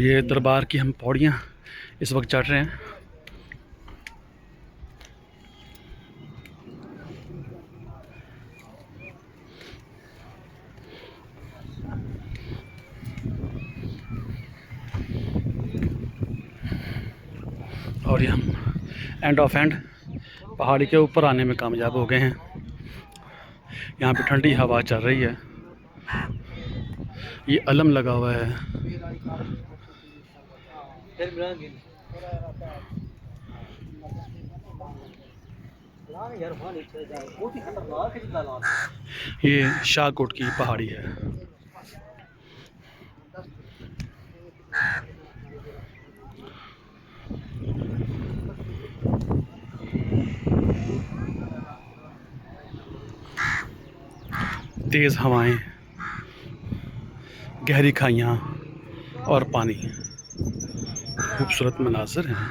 ये दरबार की हम पौड़ियाँ इस वक्त चढ़ रहे हैं। और ये हम एंड ऑफ एंड पहाड़ी के ऊपर आने में कामयाब हो गए हैं। यहाँ पे ठंडी हवा चल रही है। ये अलम लगा हुआ है। ये शाहकोट की पहाड़ी है। तेज़ हवाएं, गहरी खाइयाँ और पानी, खूबसूरत मनाज़र हैं।